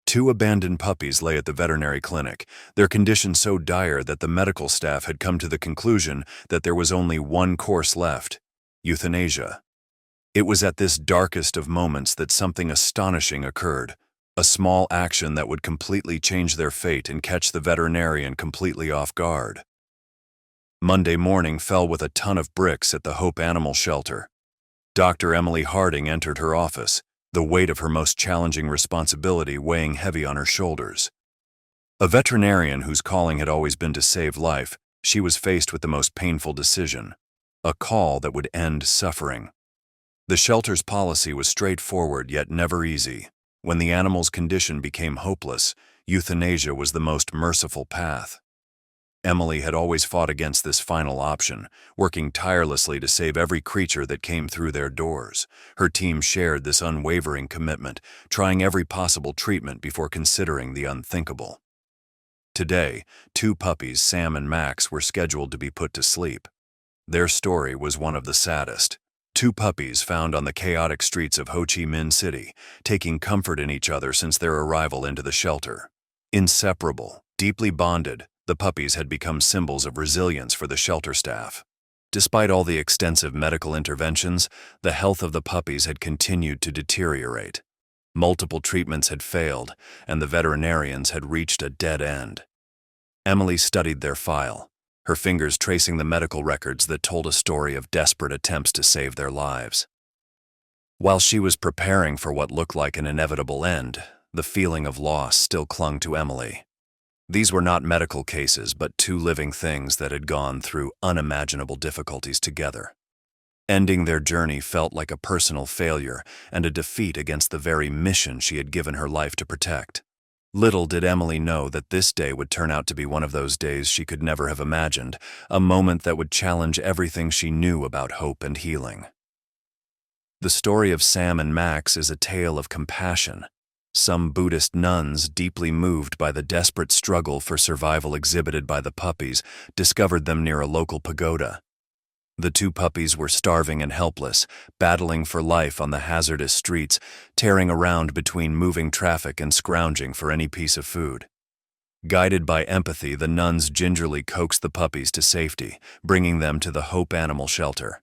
Two abandoned puppies lay at the veterinary clinic, their condition so dire that the medical staff had come to the conclusion that there was only one course left: euthanasia. It was at this darkest of moments that something astonishing occurred, a small action that would completely change their fate and catch the veterinarian completely off guard. Monday morning fell with a ton of bricks at the Hope Animal Shelter. Dr. Emily Harding entered her office, the weight of her most challenging responsibility weighing heavy on her shoulders. A veterinarian whose calling had always been to save life, she was faced with the most painful decision: a call that would end suffering. The shelter's policy was straightforward yet never easy. When the animal's condition became hopeless, euthanasia was the most merciful path. Emily had always fought against this final option, working tirelessly to save every creature that came through their doors. Her team shared this unwavering commitment, trying every possible treatment before considering the unthinkable. Today, two puppies, Sam and Max, were scheduled to be put to sleep. Their story was one of the saddest. Two puppies found on the chaotic streets of Ho Chi Minh City, taking comfort in each other since their arrival into the shelter. Inseparable, deeply bonded, the puppies had become symbols of resilience for the shelter staff. Despite all the extensive medical interventions, the health of the puppies had continued to deteriorate. Multiple treatments had failed, and the veterinarians had reached a dead end. Emily studied their file, her fingers tracing the medical records that told a story of desperate attempts to save their lives. While she was preparing for what looked like an inevitable end, the feeling of loss still clung to Emily. These were not medical cases, but two living things that had gone through unimaginable difficulties together. Ending their journey felt like a personal failure and a defeat against the very mission she had given her life to protect. Little did Emily know that this day would turn out to be one of those days she could never have imagined, a moment that would challenge everything she knew about hope and healing. The story of Sam and Max is a tale of compassion. Some Buddhist nuns, deeply moved by the desperate struggle for survival exhibited by the puppies, discovered them near a local pagoda. The two puppies were starving and helpless, battling for life on the hazardous streets, tearing around between moving traffic and scrounging for any piece of food. Guided by empathy, the nuns gingerly coaxed the puppies to safety, bringing them to the Hope Animal Shelter.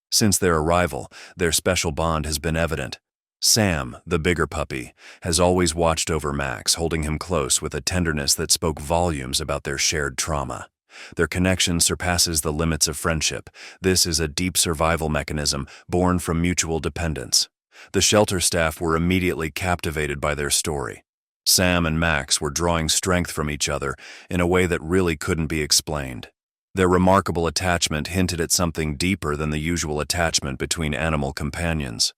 Since their arrival, their special bond has been evident. Sam, the bigger puppy, has always watched over Max, holding him close with a tenderness that spoke volumes about their shared trauma. Their connection surpasses the limits of friendship. This is a deep survival mechanism born from mutual dependence. The shelter staff were immediately captivated by their story. Sam and Max were drawing strength from each other in a way that really couldn't be explained. Their remarkable attachment hinted at something deeper than the usual attachment between animal companions.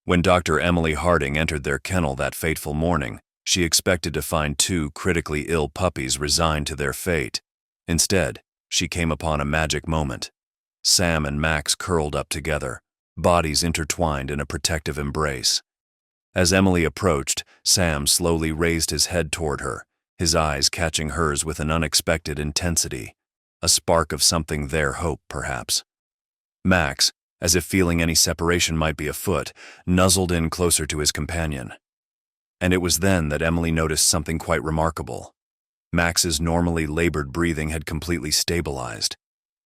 When Dr. Emily Harding entered their kennel that fateful morning, she expected to find two critically ill puppies resigned to their fate. Instead, she came upon a magic moment. Sam and Max curled up together, bodies intertwined in a protective embrace. As Emily approached, Sam slowly raised his head toward her, his eyes catching hers with an unexpected intensity, a spark of something their hope, perhaps. Max, as if feeling any separation might be afoot, nuzzled in closer to his companion. And it was then that Emily noticed something quite remarkable. Max's normally labored breathing had completely stabilized.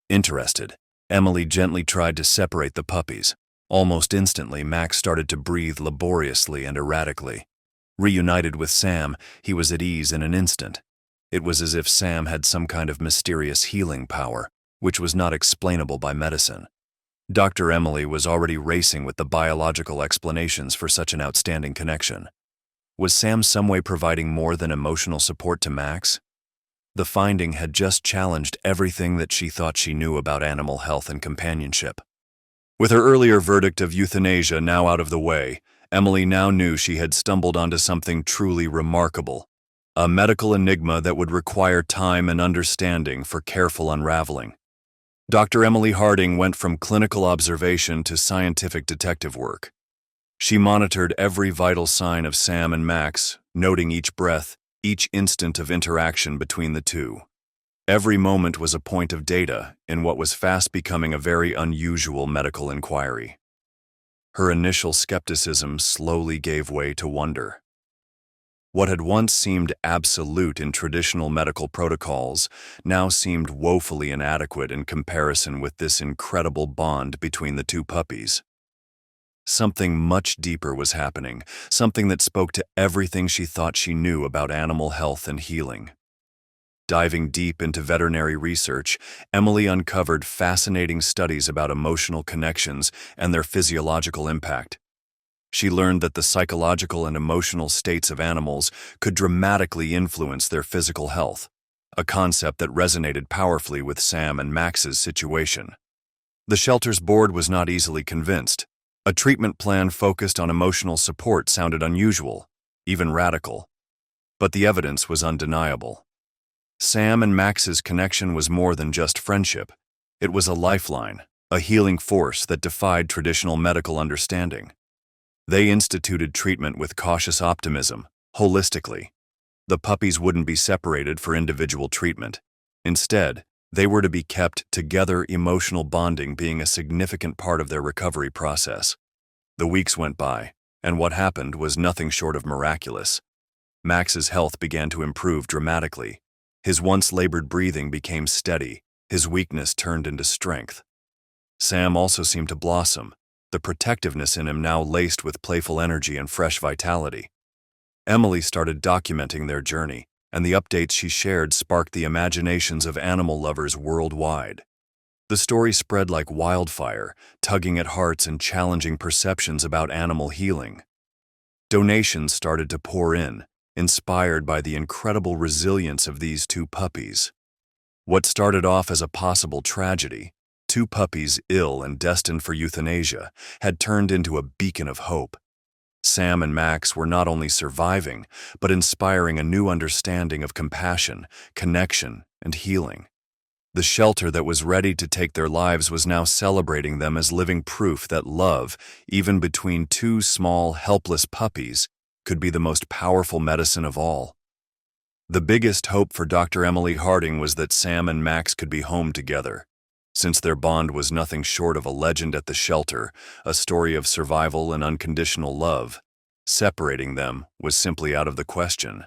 Interested, Emily gently tried to separate the puppies. Almost instantly, Max started to breathe laboriously and erratically. Reunited with Sam, he was at ease in an instant. It was as if Sam had some kind of mysterious healing power, which was not explainable by medicine. Dr. Emily was already racing with the biological explanations for such an outstanding connection. Was Sam some way providing more than emotional support to Max? The finding had just challenged everything that she thought she knew about animal health and companionship. With her earlier verdict of euthanasia now out of the way, Emily now knew she had stumbled onto something truly remarkable, a medical enigma that would require time and understanding for careful unraveling. Dr. Emily Harding went from clinical observation to scientific detective work. She monitored every vital sign of Sam and Max, noting each breath, each instant of interaction between the two. Every moment was a point of data in what was fast becoming a very unusual medical inquiry. Her initial skepticism slowly gave way to wonder. What had once seemed absolute in traditional medical protocols now seemed woefully inadequate in comparison with this incredible bond between the two puppies. Something much deeper was happening, something that spoke to everything she thought she knew about animal health and healing. Diving deep into veterinary research, Emily uncovered fascinating studies about emotional connections and their physiological impact. She learned that the psychological and emotional states of animals could dramatically influence their physical health, a concept that resonated powerfully with Sam and Max's situation. The shelter's board was not easily convinced. A treatment plan focused on emotional support sounded unusual, even radical. But the evidence was undeniable. Sam and Max's connection was more than just friendship. It was a lifeline, a healing force that defied traditional medical understanding. They instituted treatment with cautious optimism, holistically. The puppies wouldn't be separated for individual treatment. Instead, they were to be kept together, emotional bonding being a significant part of their recovery process. The weeks went by, and what happened was nothing short of miraculous. Max's health began to improve dramatically. His once labored breathing became steady, his weakness turned into strength. Sam also seemed to blossom, the protectiveness in him now laced with playful energy and fresh vitality. Emily started documenting their journey, and the updates she shared sparked the imaginations of animal lovers worldwide. The story spread like wildfire, tugging at hearts and challenging perceptions about animal healing. Donations started to pour in, inspired by the incredible resilience of these two puppies. What started off as a possible tragedy, two puppies ill and destined for euthanasia, had turned into a beacon of hope. Sam and Max were not only surviving, but inspiring a new understanding of compassion, connection, and healing. The shelter that was ready to take their lives was now celebrating them as living proof that love, even between two small, helpless puppies, could be the most powerful medicine of all. The biggest hope for Dr. Emily Harding was that Sam and Max could be home together. Since their bond was nothing short of a legend at the shelter, a story of survival and unconditional love, separating them was simply out of the question.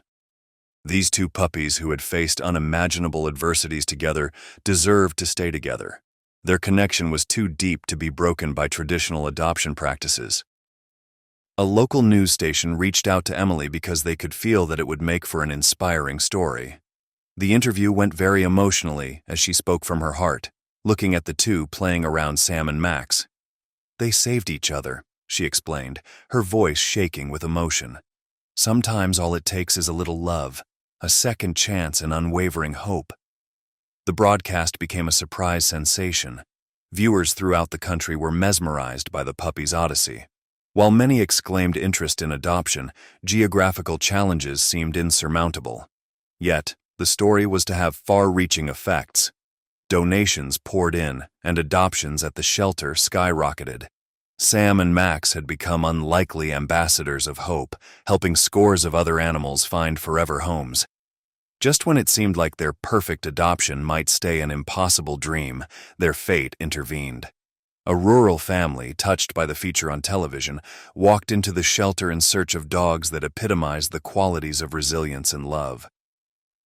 These two puppies who had faced unimaginable adversities together deserved to stay together. Their connection was too deep to be broken by traditional adoption practices. A local news station reached out to Emily because they could feel that it would make for an inspiring story. The interview went very emotionally as she spoke from her heart, looking at the two playing around Sam and Max. "They saved each other," she explained, her voice shaking with emotion. "Sometimes all it takes is a little love, a second chance and unwavering hope." The broadcast became a surprise sensation. Viewers throughout the country were mesmerized by the puppy's odyssey. While many exclaimed interest in adoption, geographical challenges seemed insurmountable. Yet, the story was to have far-reaching effects. Donations poured in, and adoptions at the shelter skyrocketed. Sam and Max had become unlikely ambassadors of hope, helping scores of other animals find forever homes. Just when it seemed like their perfect adoption might stay an impossible dream, their fate intervened. A rural family, touched by the feature on television, walked into the shelter in search of dogs that epitomized the qualities of resilience and love.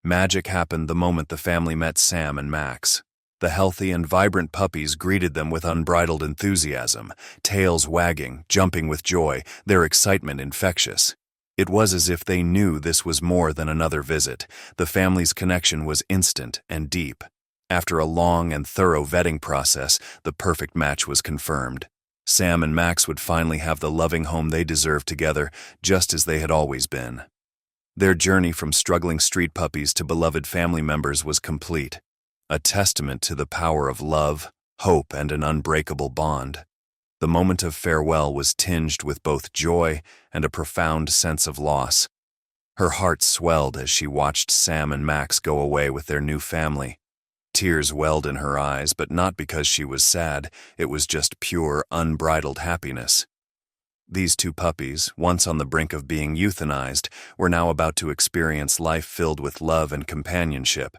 Magic happened the moment the family met Sam and Max. The healthy and vibrant puppies greeted them with unbridled enthusiasm, tails wagging, jumping with joy, their excitement infectious. It was as if they knew this was more than another visit. The family's connection was instant and deep. After a long and thorough vetting process, the perfect match was confirmed. Sam and Max would finally have the loving home they deserved together, just as they had always been. Their journey from struggling street puppies to beloved family members was complete. A testament to the power of love, hope, and an unbreakable bond. The moment of farewell was tinged with both joy and a profound sense of loss. Her heart swelled as she watched Sam and Max go away with their new family. Tears welled in her eyes, but not because she was sad. It was just pure, unbridled happiness. These two puppies, once on the brink of being euthanized, were now about to experience life filled with love and companionship.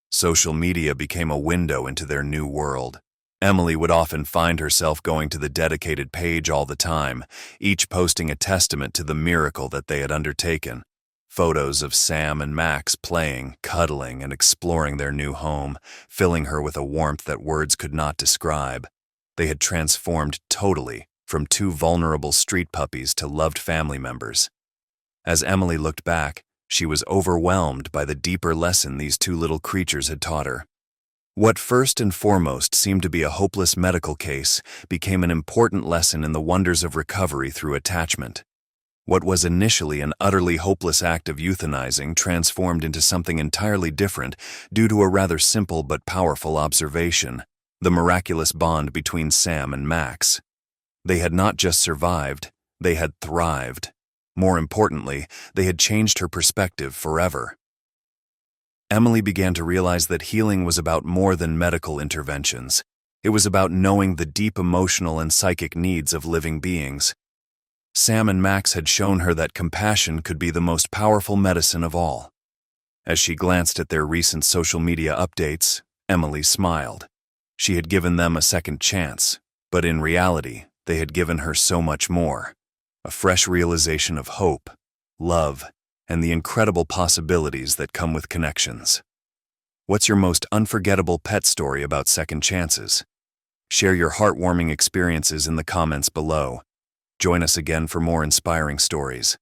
Social media became a window into their new world. Emily would often find herself going to the dedicated page all the time, each posting a testament to the miracle that they had undertaken. Photos of Sam and Max playing, cuddling, and exploring their new home, filling her with a warmth that words could not describe. They had transformed totally, from two vulnerable street puppies to loved family members. As Emily looked back, she was overwhelmed by the deeper lesson these two little creatures had taught her. What first and foremost seemed to be a hopeless medical case became an important lesson in the wonders of recovery through attachment. What was initially an utterly hopeless act of euthanizing transformed into something entirely different due to a rather simple but powerful observation: the miraculous bond between Sam and Max. They had not just survived, they had thrived. More importantly, they had changed her perspective forever. Emily began to realize that healing was about more than medical interventions. It was about knowing the deep emotional and psychic needs of living beings. Sam and Max had shown her that compassion could be the most powerful medicine of all. As she glanced at their recent social media updates, Emily smiled. She had given them a second chance, but in reality, they had given her so much more. A fresh realization of hope, love, and the incredible possibilities that come with connections. What's your most unforgettable pet story about second chances? Share your heartwarming experiences in the comments below. Join us again for more inspiring stories.